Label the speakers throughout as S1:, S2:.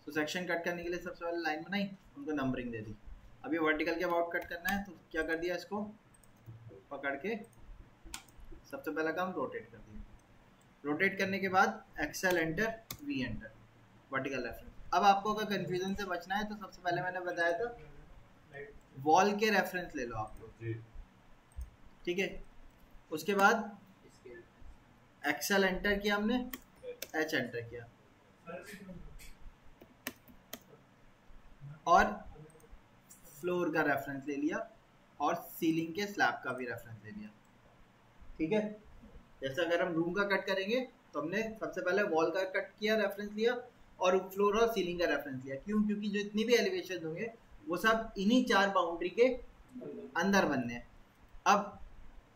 S1: तो section cut करने के लिए सबसे पहले लाइन बनाई, उनको नंबरिंग दे दी। अभी वर्टिकल के अबाउट कट करना है तो क्या कर दिया, इसको पकड़ के सबसे पहला काम रोटेट कर दिया। रोटेट करने के बाद Excel enter, V enter, vertical reference. अब आपको अगर कंफ्यूजन से बचना है तो सबसे पहले मैंने बताया था वॉल के रेफरेंस ले लो आप लोग, ठीक है। उसके बाद एक्सेल एंटर किया हमने, एच एंटर किया और फ्लोर का रेफरेंस ले लिया और सीलिंग के स्लैब का भी रेफरेंस ले लिया, ठीक है। जैसे अगर हम रूम का कट करेंगे तो हमने सबसे पहले वॉल का कट किया, रेफरेंस लिया, और फ्लोर और सीलिंग का रेफरेंस लिया। क्यों? क्योंकि जो इतनी भी एलिवेशन होंगे वो सब इन्हीं 4 बाउंड्री के अंदर बनने हैं। अब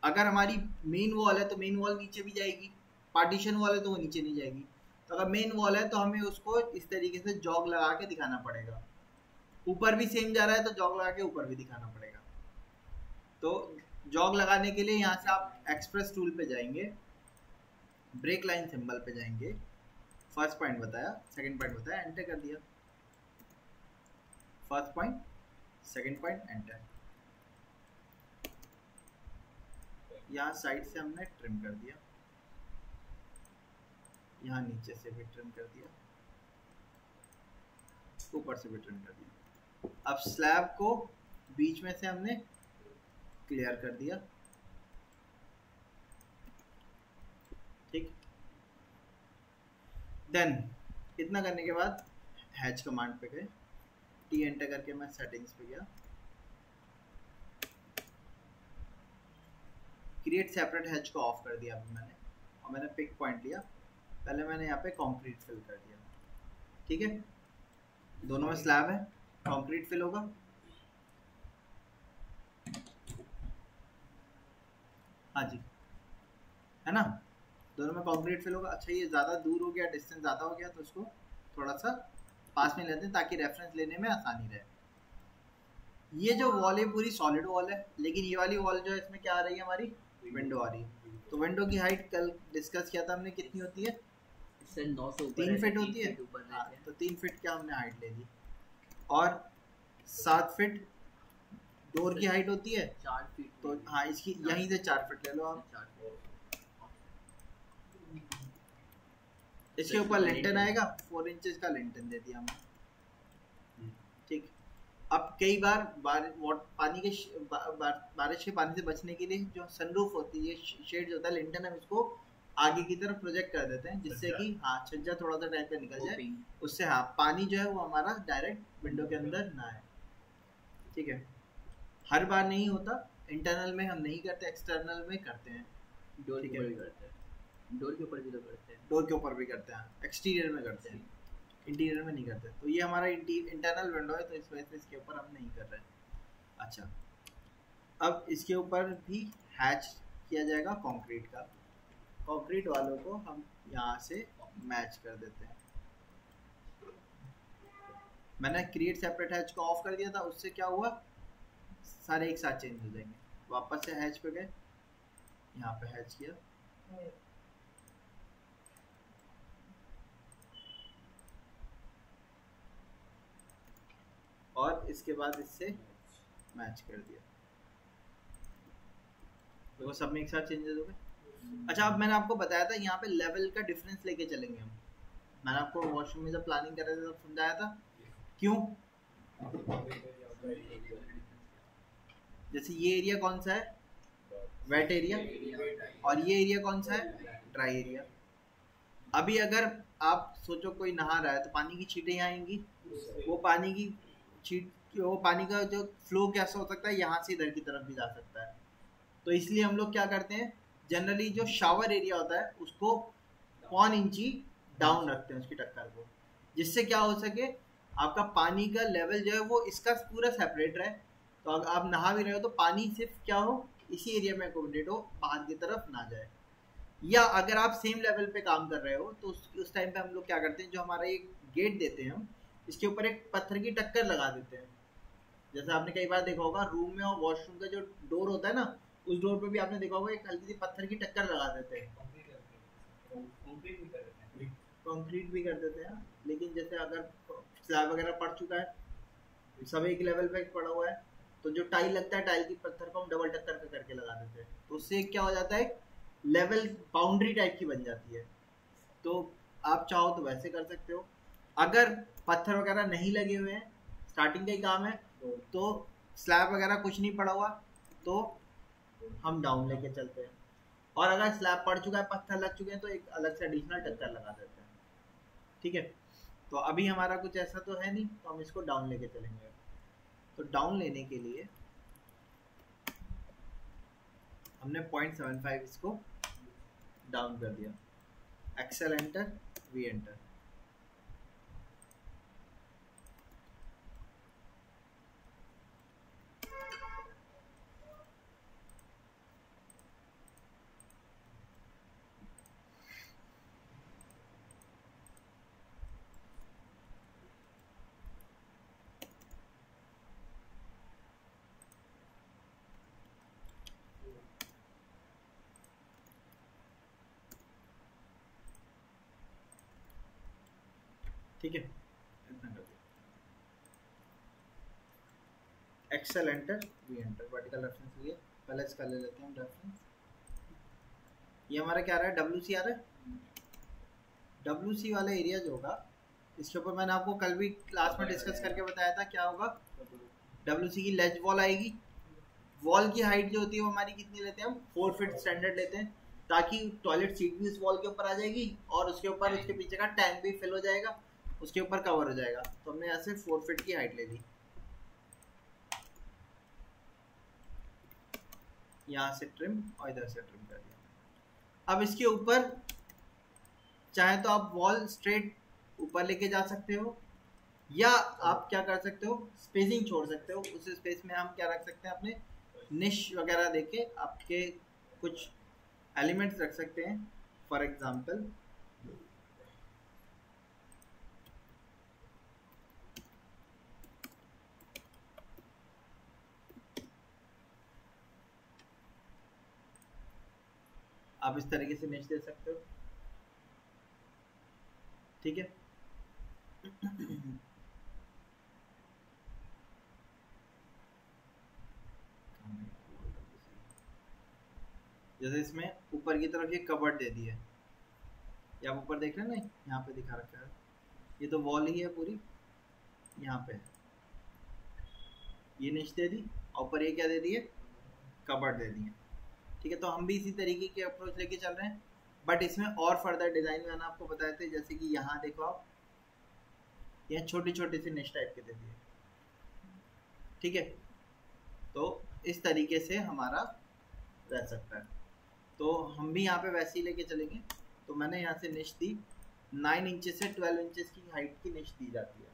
S1: अगर हमारी मेन वॉल है तो मेन वॉल नीचे भी जाएगी, पार्टीशन वॉल है तो वो नीचे नहीं जाएगी। तो अगर मेन वॉल है तो हमें उसको इस तरीके से जॉग लगा के दिखाना पड़ेगा। ऊपर भी सेम जा रहा है तो जॉग लगा के ऊपर भी दिखाना पड़ेगा। तो जॉग लगाने के लिए यहाँ से आप एक्सप्रेस टूल पे जाएंगे, ब्रेक लाइन सिंबल पे जाएंगे, फर्स्ट पॉइंट बताया, सेकंड पॉइंट बताया, एंटर कर दिया। First point, second point, enter. यहाँ साइड से हमने ट्रिम कर दिया, यहाँ नीचे से भी ट्रिम कर दिया, ऊपर से भी ट्रिम कर दिया। अब स्लैब को बीच में से हमने क्लियर कर दिया, ठीक। देन इतना करने के बाद हैच कमांड पे गए, टी एंटर करके मैं सेटिंग्स पे गया, क्रिएट सेपरेट हैच को ऑफ कर दिया अभी मैंने, और मैंने पिक पॉइंट लिया। पहले मैंने यहाँ पे कंक्रीट फिल कर दिया, ठीक है। दोनों में स्लैब है, कंक्रीट फिल होगा। हाँ जी, है ना, दोनों में कंक्रीट फिल होगा। अच्छा, ये ज़्यादा दूर हो गया, डिस्टेंस ज़्यादा हो गया, तो इसको थोड़ा सा पास में लेते हैं ताकि रेफरेंस लेने में आसानी रहे। ये जो वॉल है पूरी सॉलिड वॉल है, लेकिन ये वाली वॉल जो है इसमें क्या आ रही है, हमारी विंडो आ रही है। तो विंडो की हाइट कल डिस्कस किया था हमने, कितनी होती है, 3 फीट होती है। हाँ, तो 3 फीट क्या हमने हाइट ले ली, और 7 फीट डोर की हाइट होती है,
S2: 4 फीट।
S1: तो हाँ, इसकी यहीं से 4 फीट ले लो आप। इसके ऊपर लिंटन आएगा, 4 इंचेस का लिंटन दे दिया हमने, ठीक। अब कई बार पानी के बारिश के पानी से बचने के लिए जो सनरूफ होती है, शेड जो होता है, लिंटन, हम इसको आगे की तरफ प्रोजेक्ट कर देते हैं, जिससे कि हाँ छज्जा थोड़ा सा टाइम पे निकल जाए, उससे हाँ पानी जो है वो हमारा डायरेक्ट विंडो के अंदर ना आए, ठीक है। हर बार नहीं होता, इंटरनल में हम नहीं करते, एक्सटर्नल में करते हैं,
S2: डोर के ऊपर भी करते हैं, डोर के ऊपर भी तो करते हैं,
S1: डोर के ऊपर भी करते हैं, एक्सटीरियर में करते हैं, इंटीरियर में नहीं करते। तो ये हमारा इंटरनल विंडो है, तो इस वजह से इसके ऊपर हम नहीं कर रहे हैं। अच्छा, अब इसके ऊपर भी हैच किया जाएगा कंक्रीट का। कंक्रीट वालों को हम यहाँ से मैच कर देते हैं। मैंने क्रिएट सेपरेट हैच को ऑफ कर दिया था, उससे क्या हुआ, सारे एक साथ चेंज हो जाएंगे। वापस से हैच पे गए, यहाँ पे हैच किया, और इसके बाद इससे मैच कर दिया, तो सब में एक साथ चेंजेस हो गए। अच्छा, अब मैंने आपको बताया था यहाँ पे लेवल का डिफरेंस लेके चलेंगे हम। मैंने आपको वॉशरूम में जब प्लानिंग कर रहे थे तब समझाया था, क्यों, जैसे ये एरिया कौन सा है, वेट एरिया, और ये एरिया कौन सा है, ड्राई एरिया। अभी अगर आप सोचो कोई नहा रहा है तो पानी की छींटें यहाँ आएंगी, वो पानी की छींट, वो पानी का जो फ्लो कैसा हो सकता है, यहाँ से इधर की तरफ भी जा सकता है। तो इसलिए हम लोग क्या करते हैं, जनरली जो शावर एरिया होता है उसको 1 इंची डाउन रखते हैं उसकी टक्कर को, जिससे क्या हो सके, आपका पानी का लेवल जो है वो इसका पूरा सेपरेट रहे। तो अगर आप नहा भी रहे हो तो पानी सिर्फ क्या हो, इसी एरिया में अकोमोडेट हो, बाहर की तरफ ना जाए। या अगर आप सेम लेवल पे काम कर रहे हो तो उस टाइम पे हम लोग क्या करते हैं, जो हमारा एक गेट देते हैं हम, इसके ऊपर एक पत्थर की टक्कर लगा देते हैं। जैसे आपने कई बार देखा होगा रूम में और वॉशरूम का जो डोर होता है ना, उस डोर पे भी आपने देखा होगा एक हल्की सी पत्थर की टक्कर लगा देते हैं। कंक्रीट भी कर देते हैं, लेकिन जैसे अगर स्लैब वगैरह पड़ चुका है, सब एक लेवल पे पड़ा हुआ है, तो जो टाइल लगता है टाइल की पत्थर को हम डबल टक्कर का करके लगा देते हैं, तो उससे क्या हो जाता है, लेवल बाउंड्री टाइप की बन जाती है। तो आप चाहो तो वैसे कर सकते हो। अगर पत्थर वगैरह नहीं लगे हुए हैं, स्टार्टिंग का ही काम है, तो स्लैब वगैरह कुछ नहीं पड़ा हुआ, तो हम डाउन लेके चलते हैं। और अगर स्लैब पड़ चुका है, पत्थर लग चुके हैं, तो एक अलग से एडिशनल टक्कर लगा देते हैं। ठीक है, तो अभी हमारा कुछ ऐसा तो है नहीं, तो हम इसको डाउन लेके चलेंगे। तो डाउन लेने के लिए हमने 0.75 इसको डाउन कर दिया, एक्सेल एंटर, वी एंटर। ठीक है, इतना कर दिया, Excel enter, V enter, vertical reference लिए, पहले इसका ले लेते हैं रेफरेंस। ये हमारा क्या आ रहा है, WC आ रहा है। WC वाला एरिया जो होगा, इसके ऊपर मैंने आपको कल भी क्लास में डिस्कस करके बताया था क्या होगा। WC की लेज वॉल आएगी, वॉल की हाइट जो होती है वो हमारी कितनी लेते हैं हम, 4 फीट स्टैंडर्ड लेते हैं, ताकि टॉयलेट सीट भी इस वॉल के ऊपर आ जाएगी और उसके ऊपर उसके पीछे का टैंक भी फिल हो जाएगा, उसके ऊपर कवर हो जाएगा। तो हमने यहाँ से 4 फीट की हाइट ले ली, यहाँ से ट्रिम और इधर से ट्रिम कर दिया। अब इसके ऊपर चाहे तो आप वॉल स्ट्रेट ऊपर लेके जा सकते हो, या आप क्या कर सकते हो, स्पेसिंग छोड़ सकते हो। उस स्पेस में हम क्या रख सकते हैं, अपने निश वगैरह देके आपके कुछ एलिमेंट्स रख सकते हैं। फॉर एग्जांपल आप इस तरीके से निश दे सकते हो। ठीक है, जैसे इसमें ऊपर की तरफ ये कबर्ड दे दी है, ये आप ऊपर देख रहे हैं ना, यहाँ पे दिखा रखा है, ये तो वॉल ही है पूरी, यहाँ पे ये निश दे दी, और ऊपर ये क्या दे दी है, कबर्ड दे दी है। ठीक है, तो हम भी इसी तरीके की अप्रोच लेके चल रहे हैं, बट इसमें और फर्दर डिजाइन मैंने आपको बताए थे, जैसे कि यहाँ देखो आप, यहाँ छोटी छोटी सी निश टाइप के दे दिए। ठीक है, तो इस तरीके से हमारा रह सकता है। तो हम भी यहाँ पे वैसे ही लेके चलेंगे। तो मैंने यहाँ से निश दी, 9 इंचेस से 12 इंचेस की हाइट की निश दी जाती है,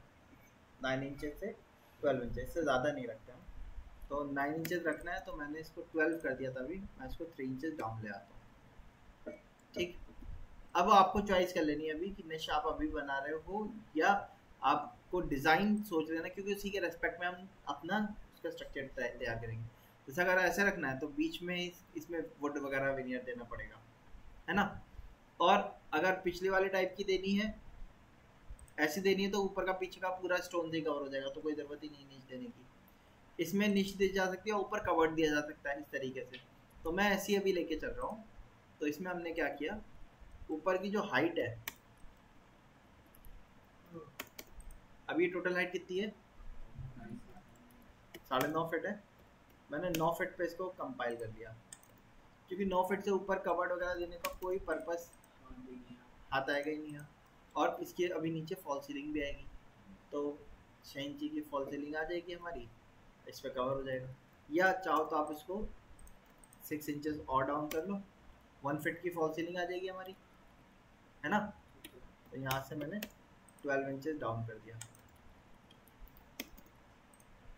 S1: 9 इंचेस से 12 इंचेस से ज़्यादा नहीं रखते हम। तो 9 इंचेस रखना है, तो मैंने इसको 12 कर दिया था, अभी मैं इसको 3 इंचेस डाउन ले आता हूँ। ठीक, अब आपको चॉइस कर लेनी है अभी कि निश आप अभी बना रहे हो या आपको डिज़ाइन सोच लेना, क्योंकि उसी के रेस्पेक्ट में हम अपना उसका स्ट्रक्चर तैयार करेंगे। जैसे अगर ऐसे रखना है तो बीच में इसमें वुड वगैरह विनियर देना पड़ेगा, है ना। और अगर पिछले वाले टाइप की देनी है, ऐसी देनी है, तो ऊपर का पीछे का पूरा स्टोन से कवर हो जाएगा, तो कोई ज़रूरत ही नहीं निच देने की। इसमें निच दी जा सकती है, ऊपर कवर दिया जा सकता है इस तरीके से। तो मैं ऐसी अभी लेके चल रहा हूँ। तो इसमें हमने क्या किया, ऊपर की जो हाइट है, अब ये टोटल हाइट कितनी है, 9.5 फीट है। मैंने 9 फीट पे इसको कंपाइल कर दिया, क्योंकि 9 फीट से ऊपर कवर्ड वगैरह देने का कोई पर्पस हाथ आएगा ही नहीं है। और इसके अभी नीचे फॉल सीलिंग भी आएगी, तो 6 इंची की फॉल सीलिंग आ जाएगी हमारी, इस पर कवर हो जाएगा। या चाहो तो आप इसको 6 इंचेस और डाउन कर लो, 1 फीट की फॉल सीलिंग आ जाएगी हमारी, है ना। तो यहाँ से मैंने 12 इंचेस डाउन कर दिया।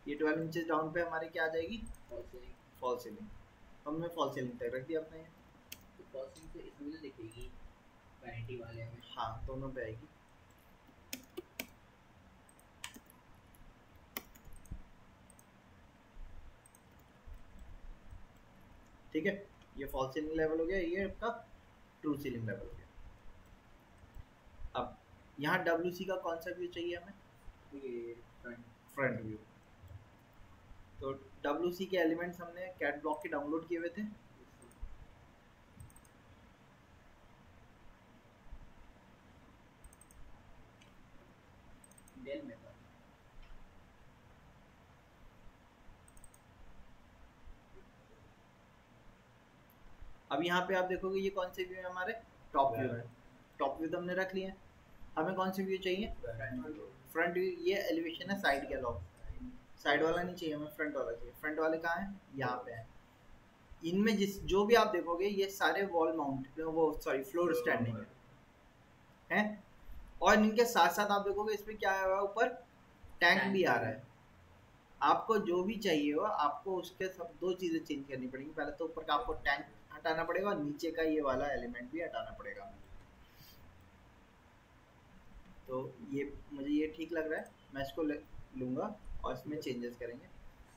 S1: ये 12 इंचेस डाउन पे हमारी क्या आ जाएगी, फॉल सीलिंग। तो हमने फॉल सीलिंग तक रख दिया अपने।
S2: तो फॉल सीलिंग से इसमें भी दिखेगी वैनिटी वाले में,
S1: हाँ दोनों पे आएगी। ठीक है, ये फॉल सीलिंग लेवल हो गया, ये आपका ट्रू सीलिंग लेवल हो गया। अब यहाँ WC का कौन सा व्यू चाहिए हमें, फ्रंट व्यू। तो WC के एलिमेंट्स हमने कैट ब्लॉक के डाउनलोड किए हुए थे। अब यहाँ पे आप देखोगे ये कौन से व्यू है हमारे, टॉप व्यू है। टॉप व्यू तो हमने रख लिए। हमें कौन से व्यू चाहिए, फ्रंट व्यू। ये एलिवेशन है साइड के लॉक, साइड वाला नहीं चाहिए हमें, फ्रंट वाला चाहिए। फ्रंट वाले कहाँ हैं, यहाँ पे हैं। इनमें जिस जो भी आप देखोगे ये सारे वॉल माउंट वो सॉरी फ्लोर स्टैंडिंग है। और इनके साथ साथ आप देखोगे इसमें क्या है, ऊपर टैंक भी आ रहा है। आपको जो भी चाहिए हो आपको उसके सब दो चीज़ें चेंज करनी पड़ेंगी। पहले तो ऊपर का आपको टैंक हटाना पड़ेगा और नीचे का ये वाला एलिमेंट भी हटाना पड़ेगा। तो ये मुझे ये ठीक लग रहा है, मैं इसको लूँगा और इसमें चेंजेस करेंगे।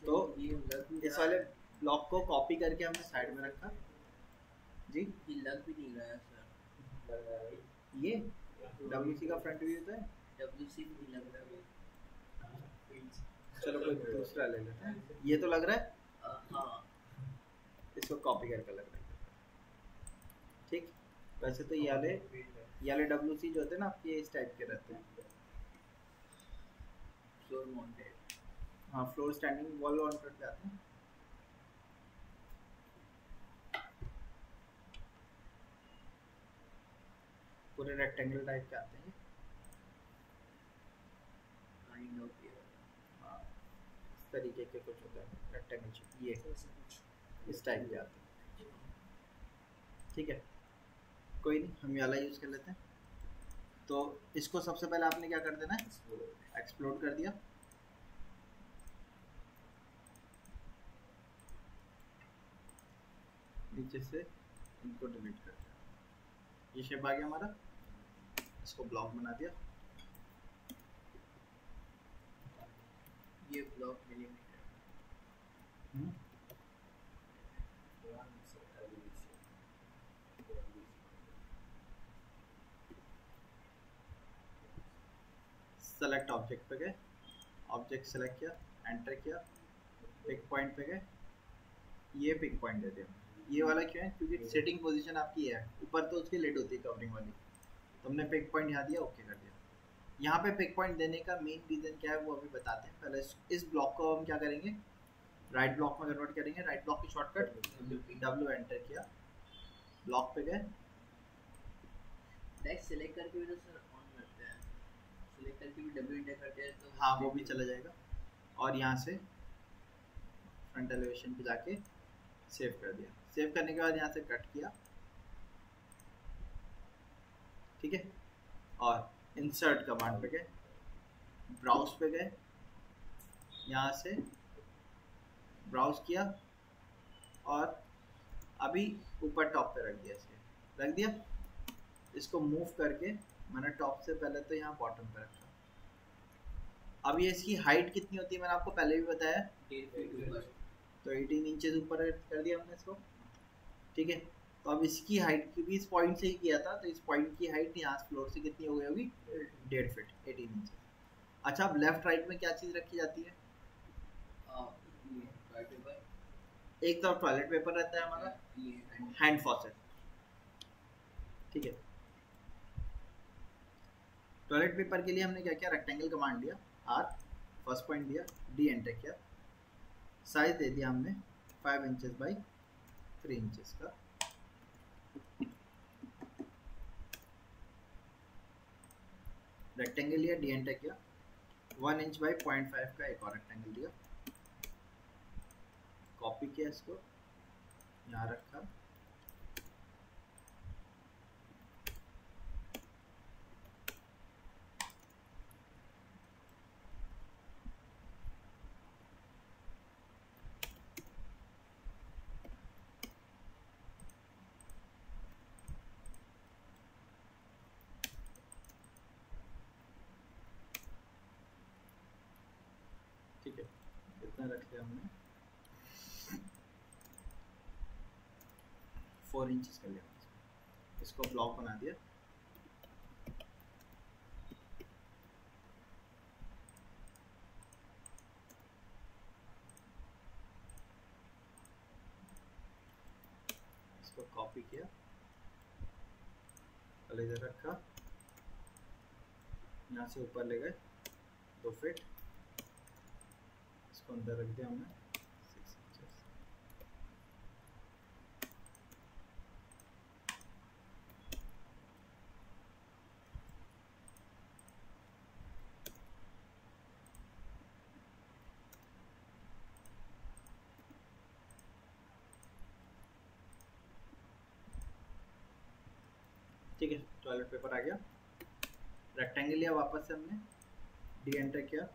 S1: तो इस वाले ब्लॉक को कॉपी करके हमने साइड में रखा जी।
S2: ये लग भी नहीं रहा है सर,
S1: ये WC का फ्रंट व्यू तो है,
S2: WC भी नहीं लग रहा है।
S1: चलो कोई दूसरा ले लेते हैं। ये तो लग रहा है,
S2: हाँ
S1: इसको कॉपी करके लग रहा है ठीक। वैसे तो ये वाले WC जो होते हैं ना आपके इस टाइप के रहते हैं,
S2: फ्लोर माउंटेड।
S1: हाँ फ्लोर स्टैंडिंग वॉल माउंटेड पे आते हैं। पूरे रेक्टेंगल टाइप के आते हैं। हाँ इस तरीके के कुछ होते हैं रेक्टेंगल, ये इस टाइप के आते हैं ठीक है। कोई नहीं, हम ये वाला यूज़ कर लेते हैं। तो इसको सबसे पहले आपने क्या कर देना है, एक्सप्लोड कर दिया। नीचे से इनको डिलीट कर दिया, ये शेप आ गया हमारा। इसको ब्लॉक बना दिया।
S2: ये ब्लॉक मिलीमीटर
S1: सेलेक्ट ऑब्जेक्ट पे गए, ऑब्जेक्ट सेलेक्ट किया, एंटर किया, पिक पॉइंट पे गए, ये पिक पॉइंट दे दिया। ये वाला क्यों है, क्योंकि सेटिंग पोजीशन आपकी है, ऊपर तो उसकी लिड होती है कवरिंग वाली, तो हमने पिक पॉइंट यहाँ दिया, ओके कर दिया। यहाँ पे पिक पॉइंट देने का मेन रीज़न क्या है वो अभी बताते हैं। पहले इस ब्लॉक को हम क्या करेंगे, राइट ब्लॉक में कन्वर्ट करेंगे। राइट ब्लॉक की शॉर्टकट W एंटर किया, ब्लॉक पे गए।
S2: नेक्स्ट सिलेक्ट करके भी तो सर ऑन करते हैं, सिलेक्ट करके भी W एंटर करते हैं तो
S1: हाँ वो भी चला जाएगा। और यहाँ से फ्रंट एलिवेशन पे जाके सेव कर दिया। सेव करने के बाद यहाँ से कट किया ठीक है। और इंसर्ट कमांड पे गए, ब्राउज पे गए, यहाँ से ब्राउज किया और अभी ऊपर टॉप पे रख दिया। इसे रख दिया, इसको मूव करके मैंने टॉप से पहले तो यहाँ बॉटम पे रखा। अब ये इसकी हाइट कितनी होती है मैंने आपको पहले भी बताया,
S2: 8 फीट ऊपर,
S1: तो 18 इंचेस ऊपर कर दिया हमने इसको ठीक है। तो अब इसकी हाइट की भी इस पॉइंट से ही किया था, तो इस पॉइंट की हाइट यहाँ फ्लोर से कितनी हो गई होगी, 1.5 फीट, 18 इंच। अच्छा अब लेफ्ट राइट में क्या चीज़ रखी जाती है, एक तो टॉयलेट पेपर रहता है हमारा, हैंड फॉसेट ठीक है। टॉयलेट पेपर के लिए हमने क्या किया, रेक्टेंगल कमांड लिया, R फर्स्ट पॉइंट दिया, D एंटर किया, साइज दे दिया हमने 5 इंचेस बाई 3 इंचेस का। रेक्टेंगल लिया, D एंटर किया, 1 इंच बाई 0.5 का एक और रेक्टेंगल दिया, कॉपी किया, इसको यहाँ रखा, ठीक है। इतना रख लिया हमने, 4 इंचेस कर लिया, इसको ब्लॉक बना दिया। इसको कॉपी किया, पहले इधर रखा, यहाँ से ऊपर ले गए 2 फीट, इसको अंदर रख दिया हमने 6 इंचेस। ठीक है, टॉयलेट पेपर आ गया। रेक्टेंगल लिया वापस से हमने, डी एंटर किया,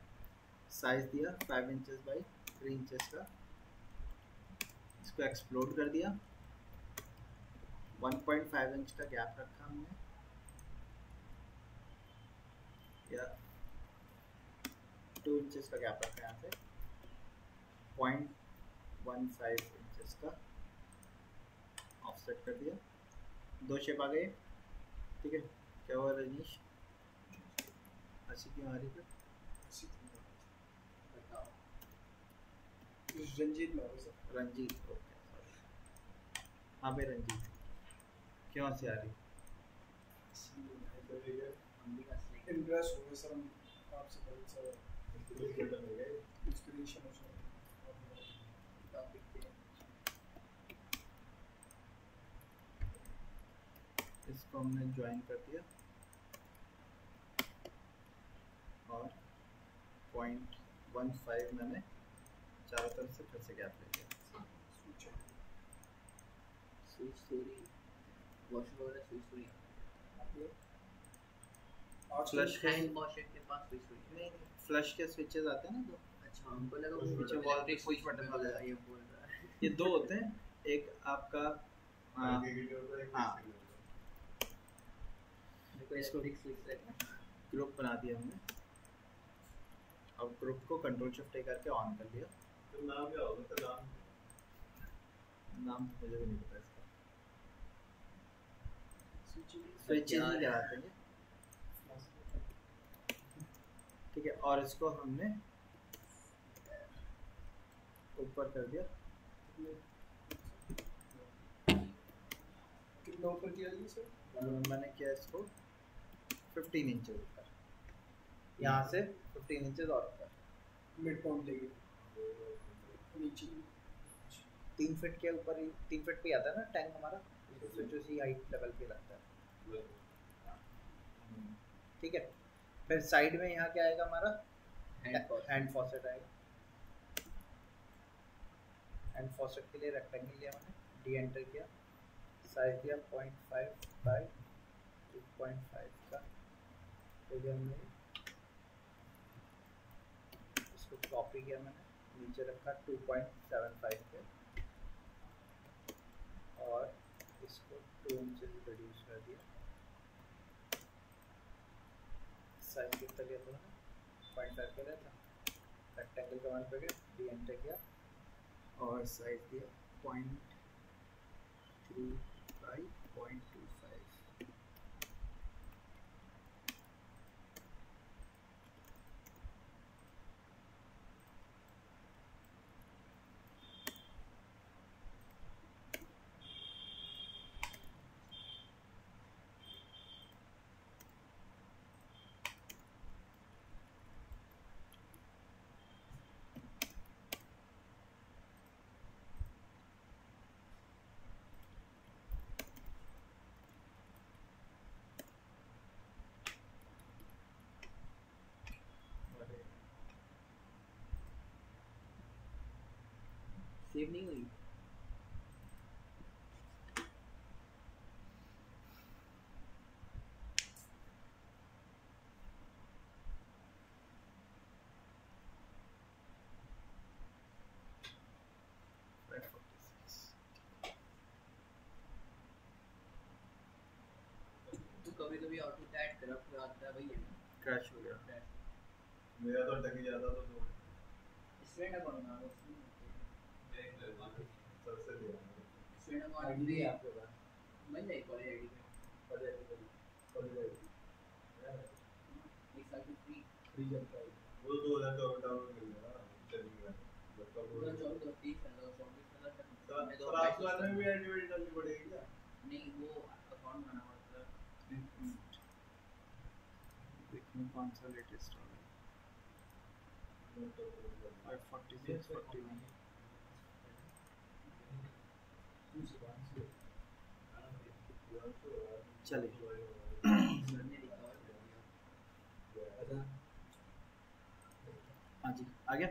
S1: साइज दिया 5 इंचेस बाई 3 इंचेस का, इसको एक्सप्लोड कर दिया, 1.5 इंच का गैप रखा हमने, या 2 इंचेस का गैप रखा यहाँ पे, 0.15 इंचेस का ऑफसेट कर दिया, 2 शेप आ गए। ठीक है, क्या हुआ रजनीश? अच्छी क्यों आ रही है?
S3: रंजीत नाम है सर।
S1: Ranjit, okay sorry. हाँ भाई रंजीत, क्यों से आ रही?
S3: इंप्रेस हो गए सर हम आपसे, बहुत सारा इंस्पिरेशन हो सर।
S1: इसको हमने ज्वाइन कर दिया और 0.15 मैंने चारों तरफ से फिर से गैप ले लिया।
S2: स्विच स्टोरी वॉश वगैरह switch story
S1: flush
S2: hand wash के पास स्विच स्टोरी
S1: नहीं, फ्लश के स्विचेस आते हैं ना दो।
S2: अच्छा, हमको लगा
S1: उस पीछे वॉल पे स्विच बटन वाला
S2: ये बोल रहा है।
S1: ये 2 होते हैं, एक आपका हाँ
S2: देखो इसको फिक्स स्विच है,
S1: ग्रुप बना दिया हमने, अब ग्रुप को कंट्रोल शिफ्ट करके ऑन कर लिया।
S4: तो नाम क्या होगा? तो
S1: नाम मुझे भी नहीं पता इसका,
S2: स्विच
S1: ही लगाते हैं। ठीक है, और इसको हमने ऊपर कर दिया,
S3: कितना ऊपर किया जी सर?
S1: मैंने किया इसको 15 इंचेस ऊपर, यहाँ से 15 इंचेस और ऊपर,
S3: मिड पॉइंट लेके नीचे
S1: 3 फीट के ऊपर ही, 3 फीट पे आता है ना टैंक हमारा, स्विच उसी हाइट लेवल पे लगता है। ठीक है, फिर साइड में यहाँ क्या आएगा हमारा? हैंड फॉसेट आएगा। हैंड फॉसेट के लिए रेक्टेंगल लिया मैंने, डी एंटर किया, साइज दिया 0.5 बाई 2.5 का, फिर हमने इसको कॉपी किया, मैंने नीचे रखा 2.75 पे और इसको 2 इंचेस रिड्यूस कर दिया, साइज कितना लिया था 0.5 का लिया था, रेक्टेंगल का वन पे गया, डी एंटर किया और साइज दिया 0.3 बाई 0.25।
S2: सेव नहीं हुई। तो कभी-कभी ऑटो टैग करप्ट आता है भाई, ये
S1: क्रैश हो गया।
S4: मेरा तो टक ही जाता तो
S2: स्ट्रेट अप होना है
S4: सबसे दिया
S2: स्ट्रेट अप
S3: आईडी
S2: भी
S3: है
S2: आपके पास मिल जाए कॉलेज आईडी पे एक साल की फ्री
S3: चलता है।
S4: वो 2024 डाउनलोड कर लेना चलेगा
S2: पूरा
S4: लगता
S2: 24 30 है 24
S4: है। 7 में भी एंटीवायरस डालनी पड़ेगी क्या?
S1: में कौन सा लेटेस्ट आ गया? 546 41 चलिए
S2: मैंने रिकवर कर दिया।
S1: हाँ जी आ गया।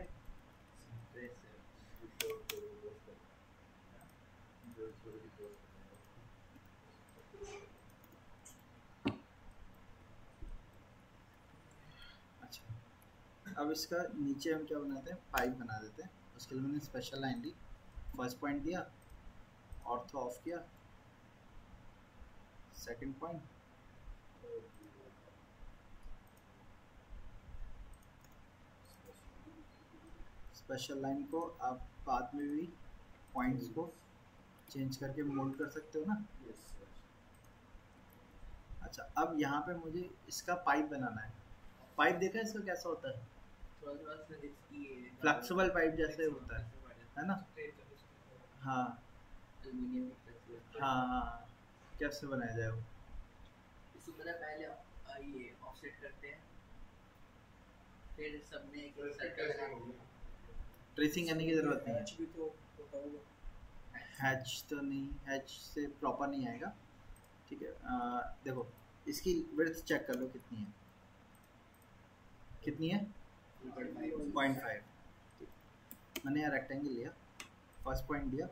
S1: अच्छा अब इसका नीचे हम क्या बनाते हैं, पाइप बना देते हैं। उसके लिए मैंने स्पेशल लाइन ली, फर्स्ट पॉइंट दिया, ऑर्थो ऑफ किया, सेकंड पॉइंट, स्पेशल लाइन को आप बाद में भी पॉइंट्स को चेंज करके मोल्ड कर सकते हो ना। अच्छा अब यहाँ पे मुझे इसका पाइप बनाना है। पाइप देखा है इसका कैसा होता है,
S2: थोड़ा सा रिस्की है।
S1: फ्लेक्सिबल पाइप जैसे होता है ना। हाँ
S2: एल्युमिनियम की फ्लेक्सिबल।
S1: हाँ हाँ, कैसे बनाया जाए वो?
S2: इसको पहले ये ऑफसेट करते हैं, फिर सब में एक सर्कल लगाते हैं।
S1: ट्रेसिंग करने की ज़रूरत नहीं है।
S3: भी तो होता होगा।
S1: हैच तो नहीं, हैच से प्रॉपर नहीं आएगा। ठीक है देखो इसकी विड्थ चेक कर लो कितनी है, कितनी है 0.5। मैंने यहाँ रेक्टेंगल लिया, फर्स्ट पॉइंट दिया,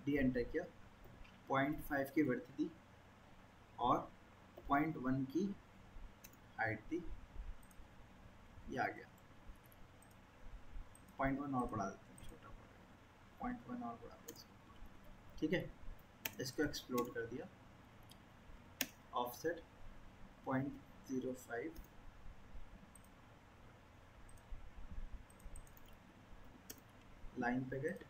S1: डी एंटर किया, 0.5 की विड्थ दी और 0.1 की हाइट दी, ये आ गया। 0.1 और बढ़ा देते हैं, छोटा पड़ेगा, 0.1 और बढ़ा देते हैं। ठीक है इसको एक्सप्लोड कर दिया, ऑफसेट 0.05, लाइन पे गेट,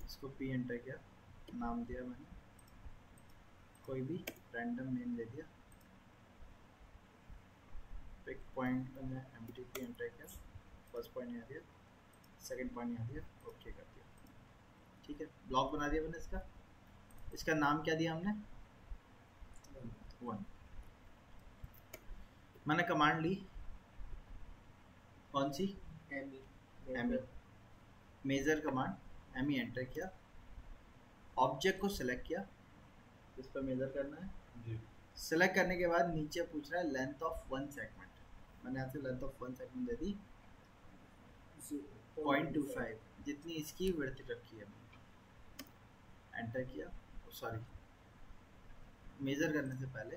S1: इसको पी एंटर किया, नाम दिया मैंने कोई भी रैंडम नेम दे दिया, पिक पॉइंट मैंने एमटीपी एंटर किया, फर्स्ट पॉइंट यहाँ दिया, सेकंड पॉइंट यहाँ दिया, ओके कर दिया। ठीक है ब्लॉक बना दिया मैंने इसका। इसका नाम क्या दिया हमने, 1। मैंने कमांड ली कौन सी, ME, measure command, ME enter किया, ऑब्जेक्ट को सिलेक्ट किया, इस पर मेजर करना है जी। सिलेक्ट करने के बाद नीचे पूछ रहा है लेंथ ऑफ 1 सेगमेंट, मैंने यहाँ से लेंथ ऑफ 1 सेगमेंट दे दी 0.25, जितनी इसकी विड्थ रखी है मैंने, एंटर किया, सॉरी मेजर करने से पहले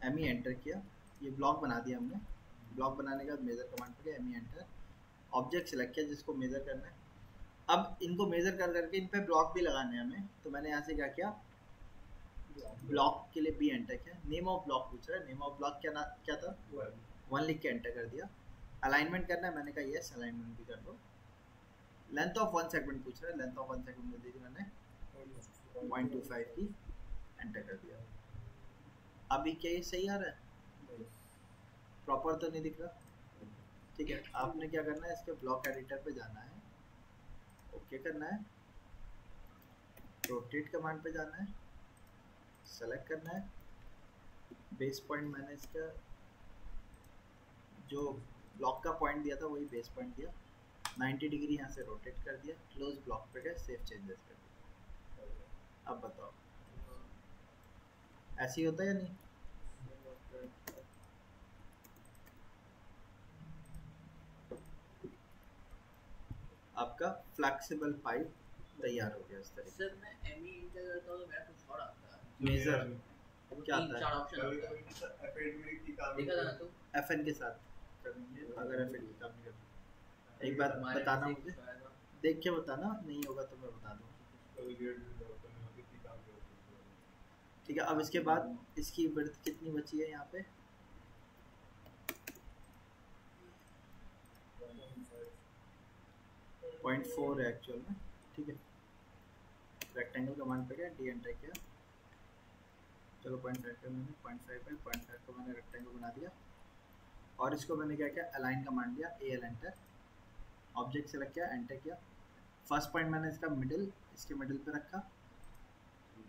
S1: एमी एंटर किया, ये ब्लॉक बना दिया हमने। ब्लॉक बनाने के बाद मेजर कमांड पे गया, एमी एंटर, ऑब्जेक्ट सिलेक्ट किया जिसको मेजर करना है। अब इनको मेजर कर करके इन पे ब्लॉक भी लगाने हैं हमें, तो मैंने यहाँ से क्या किया, ब्लॉक के लिए बी एंटर किया, नेम ऑफ ब्लॉक पूछ रहा है, नेम ऑफ ब्लॉक क्या था 1 लिख के एंटर कर दिया। अलाइनमेंट करना है, मैंने कहा यस अलाइनमेंट भी कर दो। लेंथ ऑफ 1 सेगमेंट पूछ रहा है, लेंथ ऑफ 1 सेगमेंट दे दी मैंने 0.25 की, एंटर कर दिया। अभी क्या ये सही आ रहा है, प्रॉपर तो नहीं दिख रहा। ठीक है आपने क्या करना है, इसके ब्लॉक एडिटर पे जाना है, ओके करना है, रोटेट कमांड पे जाना है, सेलेक्ट करना है, बेस पॉइंट मैंने इसका जो ब्लॉक का पॉइंट दिया था वही बेस पॉइंट दिया, 90 डिग्री यहाँ से रोटेट कर दिया, क्लोज ब्लॉक पे गए, सेव चेंजेस कर दिया। अब बताओ ऐसे ही होता है या नहीं? आपका फ्लेक्सिबल पाइप तैयार हो गया इस तरीके
S2: सर मैं एमई इंटर करता हूँ तो मेरा कुछ और आता है।
S1: से। मेजर क्या
S2: तीन
S1: आता
S2: चार
S1: है?
S2: ऑप्शन
S4: कभी
S2: होता है।
S4: कभी तो एफएड में की काम
S2: देखा था ना तो
S1: FN के साथ करेंगे, अगर FN की काम नहीं करते। एक बात
S2: हमारे
S1: बताना
S2: से
S1: मुझे,
S2: कुछ आया था।
S1: देख के बताना, नहीं होगा तो मैं बता दूँगा।
S4: कभी गेट में ड्रॉप करने होती थी काम करते थे।
S1: ठीक है, अब इसके बाद इसकी विड्थ कितनी बची है यहाँ पे? 0.4 है एक्चुअल में। ठीक है, रेक्टेंगल कमांड पे गया, डी एंटर किया, चलो 0.5 पे मैंने 0.5 पे 0.5 को मैंने रेक्टेंगल बना दिया। और इसको मैंने क्या किया, अलाइन कमांड दिया, AL एंटर, ऑब्जेक्ट सेलेक्ट किया, एंटर किया। फर्स्ट पॉइंट मैंने इसका मिडिल, इसके मिडिल पे रखा।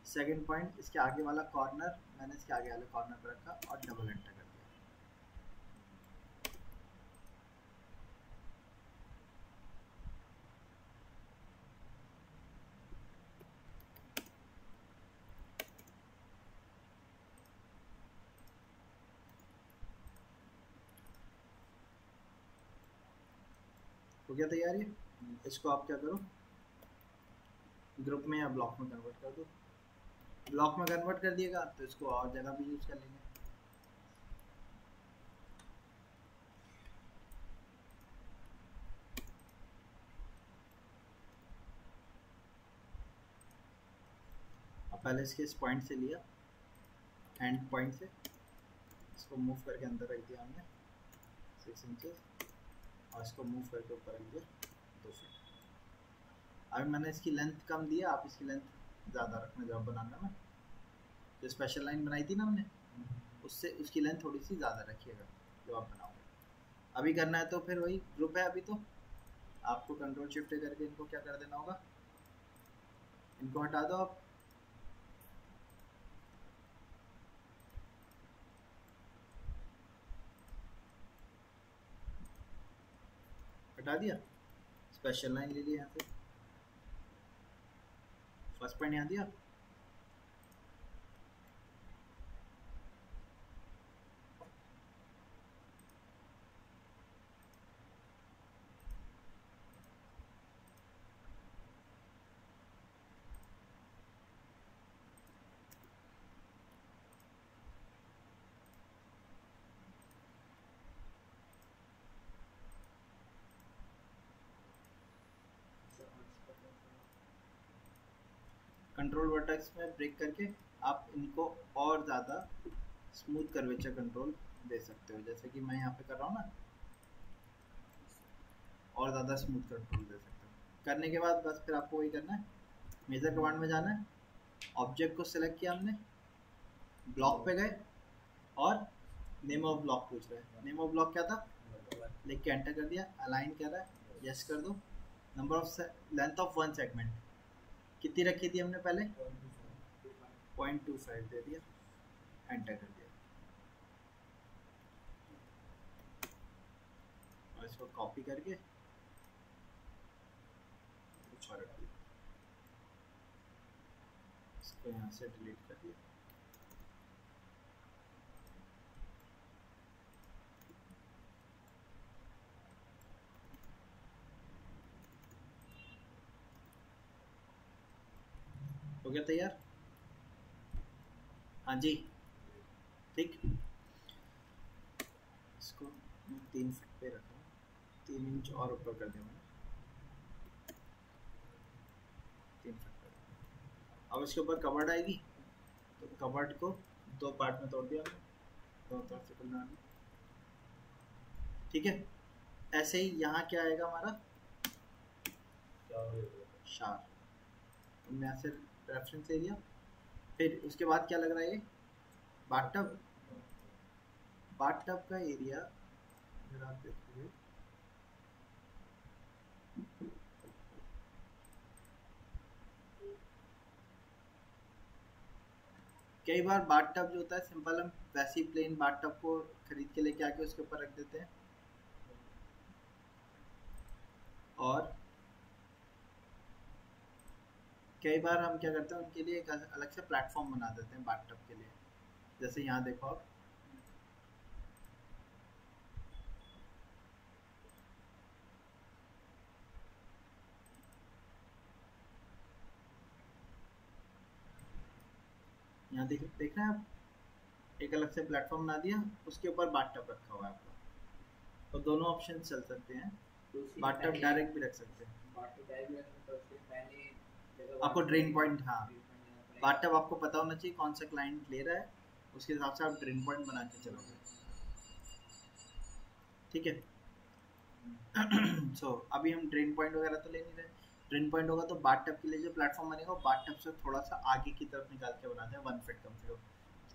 S1: सेकंड पॉइंट इसके आगे वाला कॉर्नर मैंने इसके आगे वाले कॉर्नर पे रखा और डबल एंटर कर दिया। हो गया तैयार ये? इसको आप क्या करो, ग्रुप में या ब्लॉक में कन्वर्ट कर दो। ब्लॉक में कन्वर्ट कर दिएगा तो इसको और जगह भी यूज़ कर लेंगे। अब पहले इसके इस पॉइंट से लिया, एंड पॉइंट से इसको मूव करके अंदर रख दिया हमने 6 इंचेस, और इसको मूव करके ऊपर रख दिया 2 फीट। अभी मैंने इसकी लेंथ कम दी है, आप इसकी लेंथ ज़्यादा रखना जब बनाना ना, जो स्पेशल लाइन बनाई थी ना हमने, उससे उसकी लेंथ थोड़ी सी ज़्यादा रखिएगा जो आप बनाओगे। अभी करना है तो फिर वही ग्रुप है, अभी तो आपको कंट्रोल शिफ्ट करके इनको क्या कर देना होगा, इनको हटा दो आप। हटा दिया, स्पेशल लाइन ले लिया यहाँ से, फर्स्ट पॉइंट यहाँ दिया, कंट्रोल वर्टेक्स में ब्रेक करके आप इनको और ज़्यादा स्मूथ कर्वेचर कंट्रोल दे सकते हो, जैसे कि मैं यहाँ पे कर रहा हूँ ना, और ज़्यादा स्मूथ कंट्रोल दे सकते हो। करने के बाद बस फिर आपको वही करना है, मेजर कमांड में जाना है, ऑब्जेक्ट को सिलेक्ट किया हमने, ब्लॉक पे गए और नेम ऑफ ब्लॉक पूछ रहा है, नेम ऑफ ब्लॉक क्या था, लिख के एंटर कर दिया। अलाइन कर रहा है, यस कर दो। Number of length of one segment कितनी रखी थी हमने पहले, 0.25 दे दिया, एंटर कर दिया। और इसको कॉपी करके ऊपर रख दिया, इसको यहाँ से डिलीट कर दिया। हो गया तैयार? हाँ जी, ठीक। इसको मैं 3 फीट पे रखा, 3 इंच और ऊपर कर दिया मैंने, 3 फीट पे। अब इसके ऊपर कवर्ड आएगी, तो कवर्ड को 2 पार्ट में तोड़ दिया मैंने, दोनों तरफ से करना है। ठीक है, ऐसे ही यहाँ क्या आएगा हमारा, शार, हमने ऐसे रेफरेंस ले लिया। फिर उसके बाद क्या लग रहा है, ये बाथटब, बाथटब का एरिया अगर आप देखोगे कई बार बाथटब जो होता है सिंपल, हम वैसे ही प्लेन बाथटब को खरीद के लेके आके उसके ऊपर रख देते हैं, और कई बार हम क्या करते हैं उनके लिए एक अलग से प्लेटफॉर्म बना देते हैं बाथटब के लिए। जैसे यहाँ देखो आप, यहाँ देख रहे हैं आप, एक अलग से प्लेटफॉर्म बना दिया, उसके ऊपर बाथटब रखा हुआ है आपका। तो दोनों ऑप्शन चल सकते हैं, बाथटब डायरेक्ट भी रख सकते हैं। आपको ड्रेन पॉइंट, हाँ बाथटब आपको पता होना चाहिए कौन सा क्लाइंट ले रहा है, उसके हिसाब से आप ड्रेन पॉइंट बना के चलोगे, ठीक है। सो अभी हम ड्रेन पॉइंट वगैरह तो ले नहीं रहे। ड्रेन पॉइंट होगा तो बाथटब के लिए जो प्लेटफॉर्म बनेगा वो बाथटब से थोड़ा सा आगे की तरफ निकाल के बनाते हैं 1 फीट कम से कम,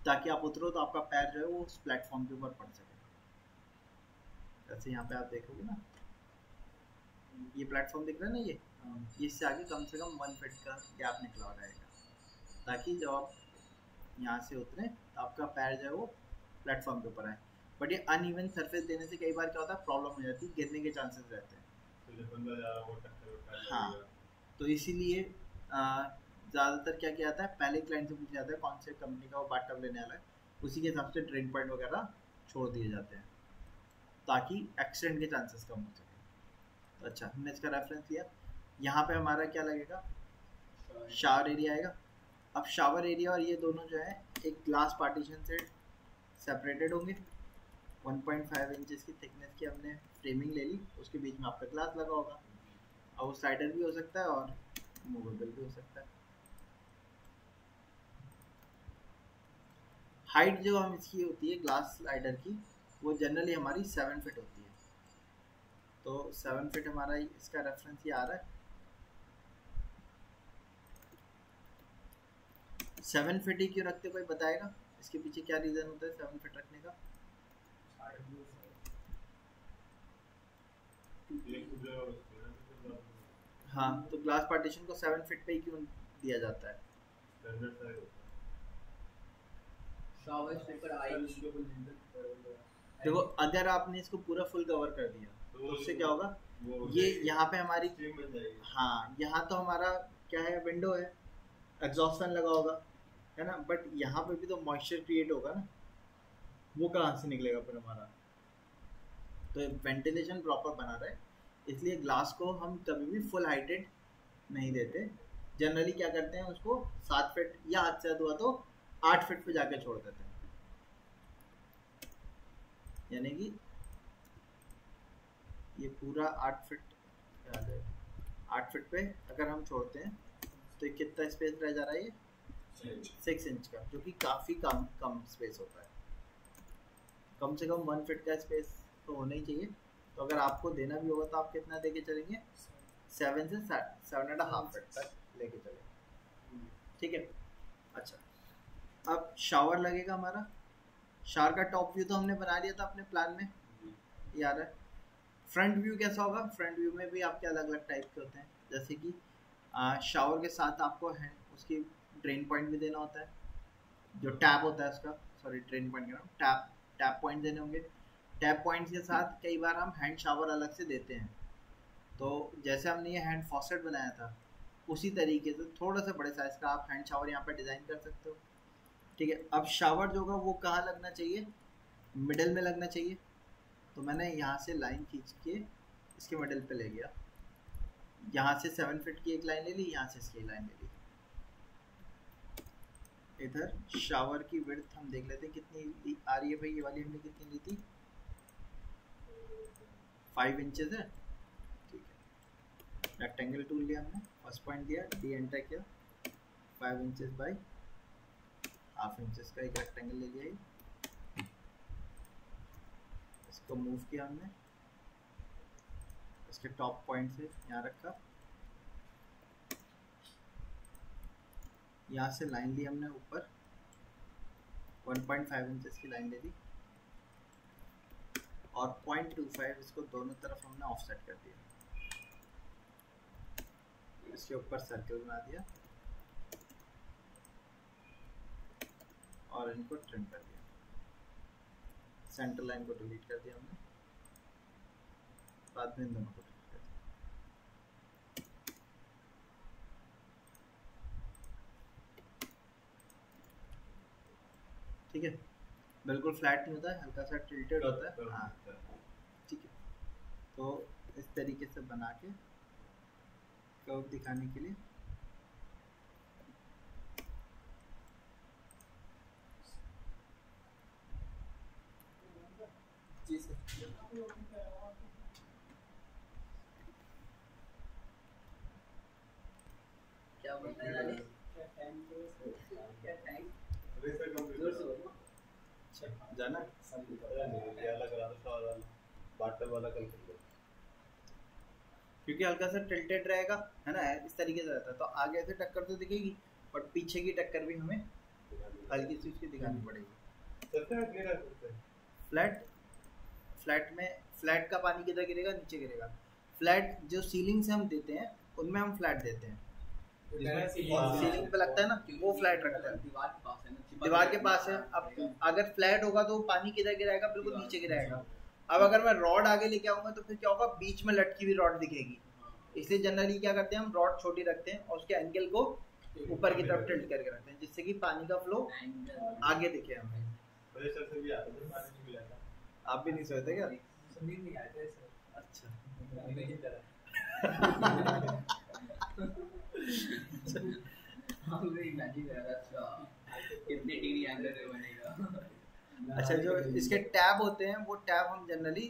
S1: ताकि आप उतरो तो आपका पैर जो है वो उस प्लेटफॉर्म के ऊपर पड़ सके। जैसे यहाँ पे आप देखोगे ना, ये प्लेटफॉर्म दिख रहा है ना, ये इससे आगे कम से कम 1 फीट का गैप निकला रहेगा, ताकि जब आप यहाँ से उतरे तो आपका पैर जो है वो प्लेटफॉर्म के ऊपर आए। बट ये अनइवन सरफेस देने से कई बार क्या होता है, प्रॉब्लम हो जाती है, गिरने के चांसेस रहते हैं। हाँ, तो इसीलिए ज़्यादातर क्या किया जाता है, पहले क्लाइंट से पूछा जाता है कौन से कंपनी का वो बाथटब लेने वाला है, उसी के हिसाब से ड्रेन पॉइंट वगैरह छोड़ दिए जाते हैं, ताकि एक्सीडेंट के चांसेस कम हो सके। तो अच्छा, हमने इसका रेफरेंस लिया। यहाँ पे हमारा क्या लगेगा, शावर एरिया आएगा। अब शावर एरिया और ये दोनों जो है एक ग्लास पार्टीशन से सेपरेटेड होंगे। 1.5 इंचेस की थिकनेस की हमने फ्रेमिंग ले ली, उसके बीच में आपका ग्लास लगा होगा। और वो स्लाइडर भी हो सकता है और मूवेबल भी हो सकता है। हाइट जो हम इसकी होती है ग्लास स्लाइडर की, वो जनरली हमारी 7 फीट होती है। तो 7 फीट हमारा इसका रेफरेंस ये आ रहा है। 7 फीट ही क्यों रखते, कोई बताएगा इसके पीछे क्या रीज़न होता है 7 फीट रखने का? हाँ, तो ग्लास पार्टीशन को 7 फीट पे ही क्यों दिया जाता है? देखो, अगर आपने इसको पूरा फुल कवर कर दिया तो उससे क्या होगा, ये यहाँ पे हमारी, हाँ यहाँ तो हमारा क्या है, विंडो है, एग्जॉस्ट फैन लगा होगा, है ना, बट यहाँ पे भी तो मॉइस्चर क्रिएट होगा ना, वो कहाँ से निकलेगा फिर हमारा? तो वेंटिलेशन प्रॉपर बना रहे, इसलिए ग्लास को हम कभी भी फुल हाइटेड नहीं देते। जनरली क्या करते हैं, उसको 7 फीट या हद से हुआ तो 8 फीट पे जाके छोड़ देते हैं। यानी कि ये पूरा 8 फीट, 8 फीट पे अगर हम छोड़ते हैं तो कितना स्पेस रह जा रहा है, ये 6 इंच का, जो कि काफ़ी कम स्पेस होता है। कम से कम 1 फीट का स्पेस तो होना ही चाहिए। तो अगर आपको देना भी होगा तो आप कितना देके चलेंगे, 7 से 7.5 फीट तक लेके चलेंगे, ठीक है। अच्छा, अब शावर लगेगा हमारा। शावर का टॉप व्यू तो हमने बना लिया था अपने प्लान में, याद है। फ्रंट व्यू कैसा होगा? फ्रंट व्यू में भी आपके अलग अलग टाइप के होते हैं, जैसे कि शावर के साथ आपको उसकी ड्रेन पॉइंट भी देना होता है, जो टैप होता है उसका, सॉरी ड्रेन पॉइंट कह रहा हूँ, टैप पॉइंट देने होंगे। टैप पॉइंट्स के साथ कई बार हम हैंड शावर अलग से देते हैं। तो जैसे हमने ये हैंड फॉसेट बनाया था, उसी तरीके से थोड़ा सा बड़े साइज़ का आप हैंड शावर यहाँ पर डिज़ाइन कर सकते हो, ठीक है। अब शावर जो होगा वो कहाँ लगना चाहिए, मिडल में लगना चाहिए। तो मैंने यहाँ से लाइन खींच के इसके मिडल पे ले गया, यहाँ से 7 फीट की एक लाइन ले ली, यहाँ से इसकी लाइन ले ली। इधर शावर की विड्थ हम देख लेते हैं कितनी आ रही है भाई, ये वाली हमने कितनी ली थी, 5 इंचेस है, ठीक है। रेक्टेंगल टूल लिया हमने, फर्स्ट पॉइंट दिया, डी एंटर किया, 5 इंचेस बाई हाफ इंचेस का एक रेक्टेंगल ले लिया, इसको मूव किया हमने, इसके टॉप पॉइंट से यहाँ रखा, यहाँ से लाइन ली हमने ऊपर, 1.5 इंचेस की लाइन ले ली, और 0.25 इसको दोनों तरफ हमने ऑफसेट कर दिया, इसके ऊपर सर्कल बना दिया और इनको ट्रिम कर दिया, सेंटर लाइन को डिलीट कर दिया हमने, बाद में इन दोनों को डिलीट कर दिया, ठीक है। बिल्कुल फ्लैट नहीं होता है, हल्का सा टिल्टेड होता है, हाँ ठीक है। तो इस तरीके से बना के कर्व दिखाने के लिए
S2: क्या बोलते हैं नानी? क्या टाइम? जोर से बोलो।
S1: जाना क्योंकि हल्का सा टिल्टेड रहेगा है ना, इस तरीके से रहता है तो आगे से टक्कर तो दिखेगी बट पीछे की टक्कर भी हमें हल्की सी उसकी दिखानी पड़ेगी। फ्लैट में फ्लैट का पानी किधर गिरेगा, नीचे गिरेगा। फ्लैट जो सीलिंग से हम देते हैं उनमें हम फ्लैट देते हैं, सीलिंग पे लगता है ना वो फ्लैट रखता है,
S2: दीवार के पास है ना,
S1: दीवार के पास है। अब अगर फ्लैट होगा तो पानी किधर गिराएगा, बिल्कुल नीचे गिराएगा। अब अगर मैं रॉड आगे लेके आऊंगा तो फिर क्या होगा, बीच में लटकी हुई रॉड दिखेगी। इसलिए जनरली क्या करते हैं हम, रॉड छोटी रखते हैं और उसके एंगल को ऊपर की तरफ टिल्ट करके रखते हैं जिससे कि पानी का फ्लो आगे दिखे हमें। आप भी नहीं सोते क्या? अच्छा
S2: कितने डिग्री एंगल से बनेगा।
S1: अच्छा, जो इसके टैब होते हैं वो टैब हम जनरली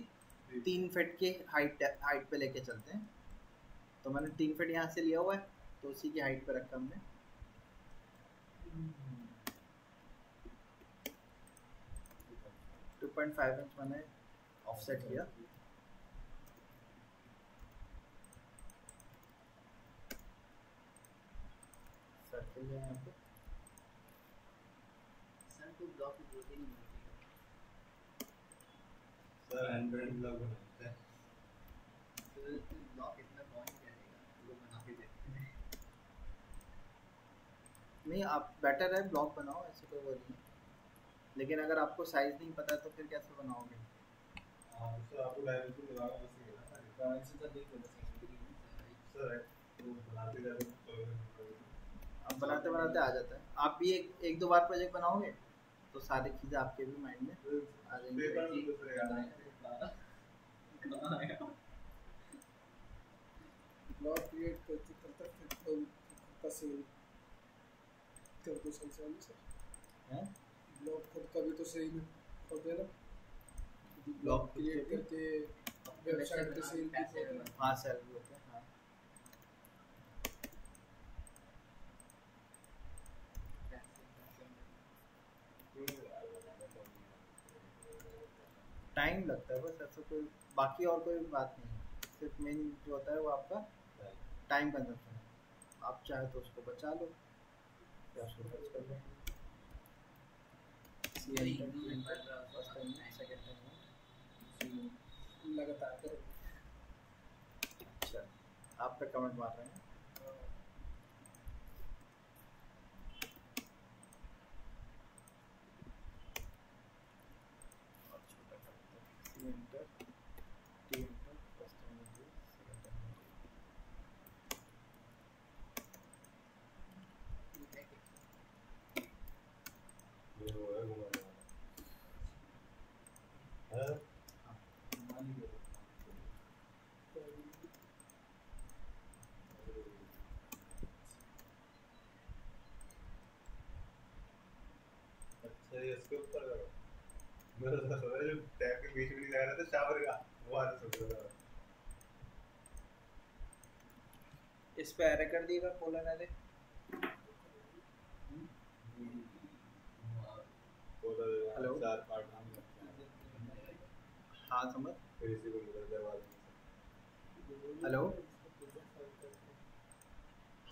S1: 3 फीट की हाइट पे लेके चलते हैं। तो मैंने 3 फीट यहाँ से लिया हुआ है तो उसी की हाइट पे रखा हमने। टू 2.5 इंच मैंने ऑफसेट किया। सर्किल है यहाँ पे।
S2: सर को ब्लॉक की जरूरत ही नहीं होती।
S4: सर 100 ब्लॉक बनाते हैं।
S2: तो ब्लॉक इतना कौन करेगा, वो बना के देते हैं।
S1: नहीं, आप बेटर है ब्लॉक बनाओ, ऐसे कोई वो नहीं है। लेकिन अगर आपको साइज नहीं पता तो फिर कैसे बनाओगे?
S4: हां सर, आपको डायमेंशन दिखाना बस ये है। डायमेंशन तो देख लो सर, वो बनाते जाओ तो
S1: आप बनाते बनाते आ जाता है। आप भी एक दो बार प्रोजेक्ट बनाओगे तो सारी चीज़ें आपके भी माइंड में आ जाएंगी।
S3: ब्लॉग क्रिएट करते करते फिर तो सेल कर दो सही सर
S1: हैं?
S3: ब्लॉग खुद का भी तो सेल कर देना,
S1: ब्लॉग
S3: क्रिएट करके वेबसाइट पे सेल भी कर देना।
S1: हाँ सेल भी होते हैं। हाँ टाइम लगता है बस, ऐसा कोई बाकी और कोई बात नहीं है। सिर्फ मेन जो होता है वो आपका टाइम कंजप्शन है। आप चाहे तो उसको बचा लो या उसको खर्च कर लो।
S3: लगातार करो।
S1: अच्छा, आप पे कमेंट मार रहे हैं। और छोटा करते हैं, C enter, T enter, first time में D, second time में D।
S4: ये हो है घुमाने वाला है। अच्छा, ये इसके ऊपर करो। मेरा तो सोचा जो टैप के बीच में नहीं लगा रहा था शावर का, वो आधा सोच रहा था।
S1: इस पे एरर कर दिएगा कोलन एरे। हेलो।
S4: 4 पार्ट हम करते हैं।
S1: हाँ समझ।
S4: फिर इसी को मिला दरवाजे।
S1: हेलो।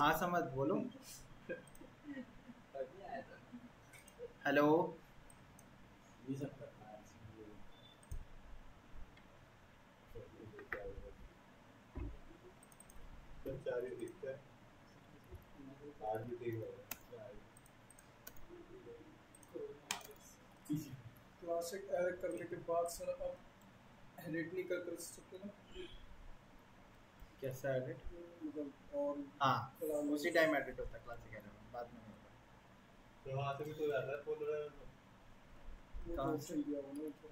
S1: हाँ समझ, बोलो। हेलो।
S3: ये सब करना है।
S4: सब 4 ही दिखता है। आज भी ठीक है।
S3: क्लासिक एडिट करने के बाद सर अब एडिट नहीं कर सकते ना,
S1: कैसा एडिट?
S3: मतलब और
S1: हाँ उसी टाइम एडिट होता है क्लासिक एडिट में, बाद में नहीं होता।
S4: तो वहाँ से भी तो जाता है फोल्डर
S3: वो
S1: कहाँ
S3: ऑप्शन दिया हुआ ना ऊपर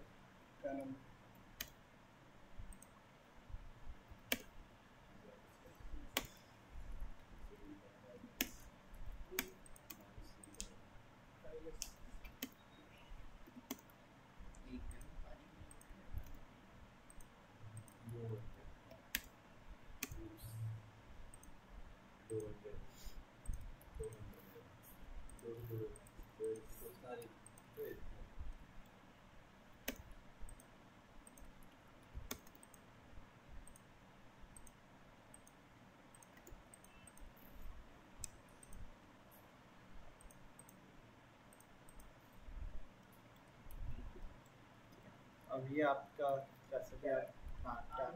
S3: पैनल।
S1: अब ये आपका कैसे क्या? हाँ क्या?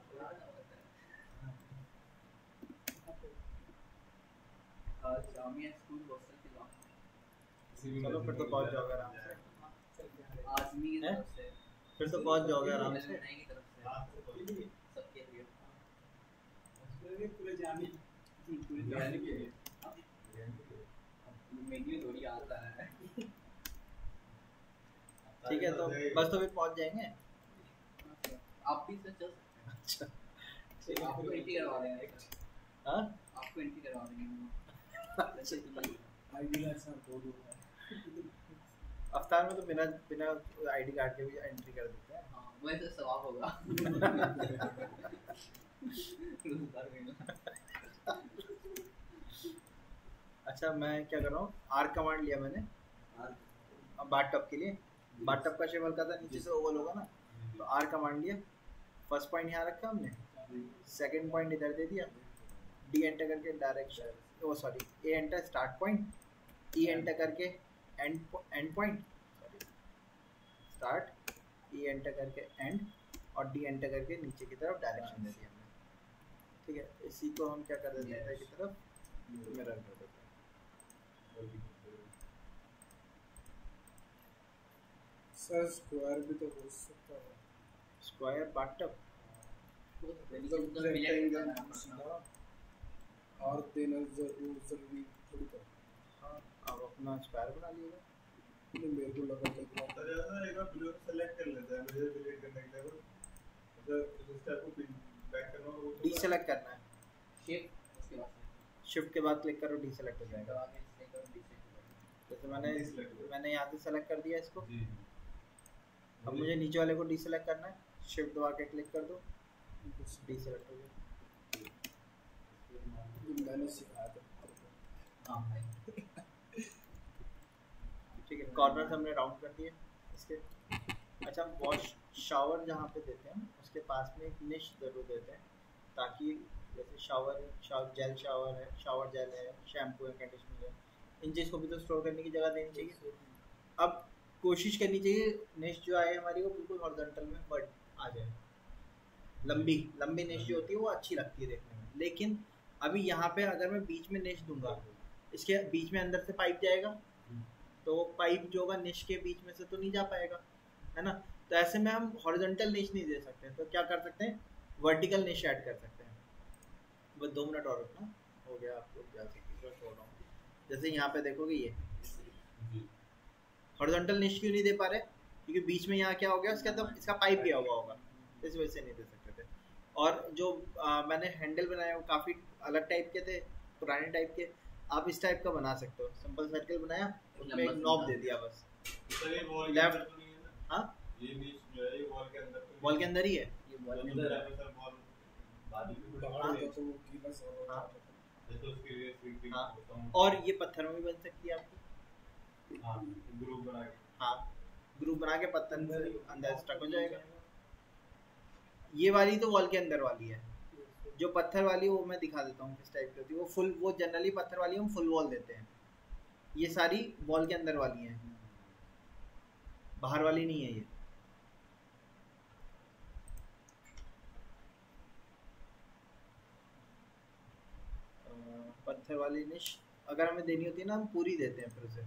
S2: जामिया स्कूल हॉस्टल के नाम
S1: चलो फिर तो पहुंच जाओगे आराम से।
S2: आजमी की तरफ से
S1: फिर तो पहुंच जाओगे आराम से।
S2: नई की तरफ से सबके लिए
S3: पूरे जाने
S2: पूरी जाने के लिए मेन्यू थोड़ी आता है।
S1: ठीक है, तो बस तो भी पहुंच जाएंगे।
S2: आप भी सर चल सकते हैं।
S1: अच्छा
S2: आपको एंट्री करवा देंगे।
S1: हाँ
S2: आपको एंट्री करवा देंगे।
S3: आईडी लाइसेंस दो है।
S1: अवतार में तो बिना बिना आईडी कार्ड के भी एंट्री कर देते हैं।
S2: हाँ वैसे सवाब होगा।
S1: अच्छा मैं क्या कर रहा हूँ, आर कमांड लिया मैंने बाथ टब के लिए। बाथ टब का शेप हल्का था, नीचे से ओवल होगा ना, तो आर कमांड लिया। फर्स्ट पॉइंट यहाँ रखा हमने, सेकंड पॉइंट इधर दे दिया, डी एंटर करके डायरेक्शन, ओ सॉरी ए एंटर स्टार्ट पॉइंट, ई एंटर करके and point, sorry start, E enter करके एंड, और डी एंटर करके नीचे की तरफ डायरेक्शन दे दिया हमने। ठीक है, इसी को हम क्या कर देते हैं की तरफ मिरर कर देते हैं।
S3: सर स्क्वायर भी तो हो सकता है।
S1: स्क्वायर बाथटब
S3: मतलब रेक्टेंगल सीधा और देना जरूरी थोड़ी था।
S1: हाँ आप अपना स्क्वायर बना लीजिएगा।
S3: नहीं मेरे को लगा था कि
S4: तो यार एक बार ब्लू सेलेक्ट कर लेते हैं, मुझे डिलीट करने के लिए मतलब इस टाइप को पिन बैक करना होगा।
S1: डी सेलेक्ट करना है,
S2: शिफ्ट उसके बाद
S1: शिफ्ट के बाद क्लिक करो, डी सेलेक्ट हो जाएगा।
S2: आगे सेलेक्ट करो डिसेलेक्ट
S1: जैसे मैंने यहाँ से सेलेक्ट कर दिया इसको।
S4: जी
S1: अब मुझे नीचे वाले को डी सेलेक्ट करना है, शिफ्ट दबा के क्लिक कर दो, डी सेलेक्ट हो गया।
S3: मैंने सिखाया था।
S2: हां भाई
S1: ठीक है, कॉर्नर हमने राउंड कर दिए इसके। अच्छा वॉश शावर जहाँ पे देते हैं उसके पास में एक निश जरूर देते हैं, ताकि जैसे शावर जेल शावर है, शावर जेल है, शैम्पू है, कंडीशनर है, इन चीज़ को भी तो स्टोर करने की जगह देनी चाहिए। अब कोशिश करनी चाहिए निश जो आए हमारी वो बिल्कुल हॉरिजॉन्टल में बट आ जाए। लंबी लंबी निश जो होती है वो अच्छी लगती है देखने में, लेकिन अभी यहाँ पे अगर मैं बीच में निश दूंगा, इसके बीच में अंदर से पाइप जाएगा, तो पाइप जो होगा निश के बीच में से तो नहीं जा पाएगा, है ना। तो ऐसे में हम हॉरिजॉन्टल निश नहीं दे सकते, तो क्या कर सकते हैं, वर्टिकल निश ऐड कर सकते हैं। बस 2 मिनट और रुकना, हो गया आप लोग जा सकते हो। जैसे यहाँ पे देखोगे ये हॉरिजॉन्टल निश क्यों नहीं दे पा रहे, क्योंकि बीच में यहाँ क्या हो गया, इसका तो इसका पाइप गया हुआ होगा, इस वजह से नहीं दे सकते थे। और जो मैंने हैंडल बनाए वो काफ़ी अलग टाइप के थे, पुराने टाइप के। आप इस टाइप का बना सकते हो, सिंपल सर्कल बनाया, उसमें एक नॉब दे दिया बस।
S4: सर ये वॉल
S1: लेफ्ट,
S4: तो नहीं है ना?
S1: हाँ
S4: ये नीच जो है ये वॉल के अंदर तो
S1: वॉल के अंदर ही है।
S2: ये वॉल में
S4: अंदर है सर, वॉल बाजू में
S3: बाहर
S4: बाहर
S3: होता तो वो गीला सा होता
S1: हाँ।
S3: था।
S4: जैसे उसके लिए स्विंग
S1: हाँ।
S4: होता हूं।
S1: और ये पत्थर में भी बन सकती है आपकी।
S4: हां ग्रुप बना के
S1: हाँ ग्रुप बना के पत्थर अंदर स्टक हो जाएगा। ये वाली तो वॉल के अंदर वाली है, जो पत्थर वाली वो मैं दिखा देता हूँ किस टाइप की होती है। वो फुल, वो जनरली पत्थर वाली हम फुल वॉल देते हैं, ये सारी वॉल के अंदर वाली हैं, बाहर वाली नहीं है ये। पत्थर वाली निश अगर हमें देनी होती है ना, हम पूरी देते हैं फिर उसे,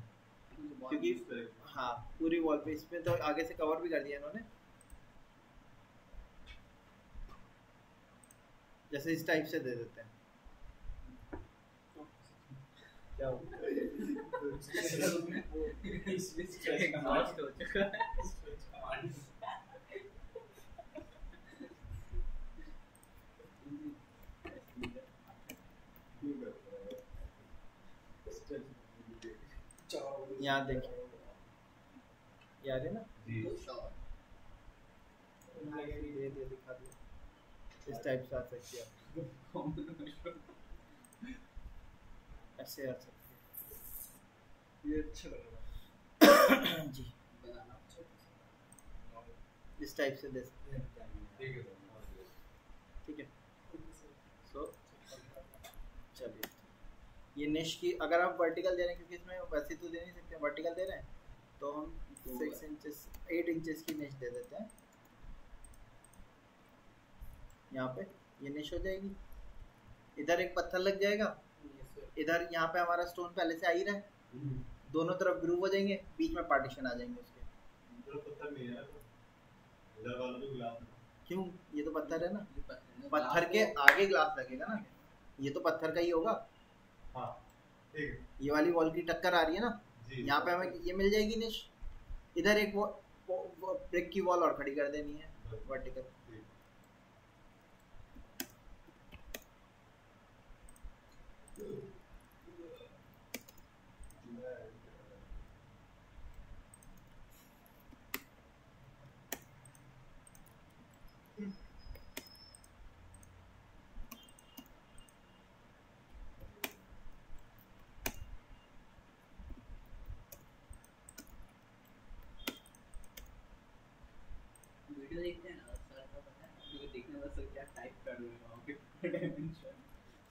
S1: क्योंकि हाँ पूरी वॉल पे। इसमें तो आगे से कवर भी कर दिया इन्होंने, जैसे इस टाइप से दे देते हैं। क्या हो
S2: एग्जॉस्ट हो चुका है।
S1: यहाँ देखिए, याद है ना,
S4: जी
S2: तो शॉट
S1: दे दिया, दिखा दिया। इस टाइप से आ सकती है, ऐसे आ सकती
S3: ये अच्छा लग रहा
S1: है जी,
S2: बनाना
S1: इस टाइप से दे सकते हैं।
S4: ठीक है सर।
S1: ठीक है, सो चलिए, ये निश की अगर आप वर्टिकल दे रहे हैं, क्योंकि इसमें वैसे तो दे नहीं सकते, वर्टिकल दे रहे हैं तो हम 6 इंचेस 8 इंचेस की निश दे देते हैं। यहाँ पे ये निश हो जाएगी, इधर एक पत्थर लग जाएगा, इधर यहाँ पे हमारा स्टोन पहले से आ ही रहा है, दोनों तरफ ग्रूव हो जाएंगे, बीच में पार्टीशन आ जाएंगे उसके।
S4: इधर पत्थर नहीं है ना, इधर वाला भी ग्लास है।
S1: क्यों, ये तो पत्थर है ना,
S2: ये पत्थर है।
S1: पत्थर के आगे ग्लास लगेगा ना, ये तो पत्थर का ही होगा।
S4: हाँ ठीक है
S1: ये वाली वॉल की टक्कर आ रही है ना,
S4: जी।
S1: यहाँ पे हमें ये मिल जाएगी निश, इधर एक वो ब्रिक की वॉल और खड़ी कर देनी है वर्टिकल।
S4: ठीक।
S2: वीडियो देखते हैं ना सर का, पता है वीडियो देखने में सर क्या टाइप कर रहे हैं वहाँ पे डायमेंशन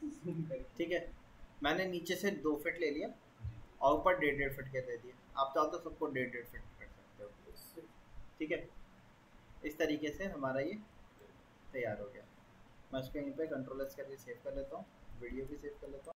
S2: जूम करके।
S1: ठीक है, मैंने नीचे से 2 फीट ले लिया और ऊपर 1.5 फीट के दे दिए, आप चाहो तो सबको 1.5 फीट कर सकते हो। ठीक है, इस तरीके से हमारा ये तैयार हो गया। मैं इसको यहीं पे कंट्रोल एस करके सेव कर लेता हूँ, वीडियो भी सेव कर लेता हूँ।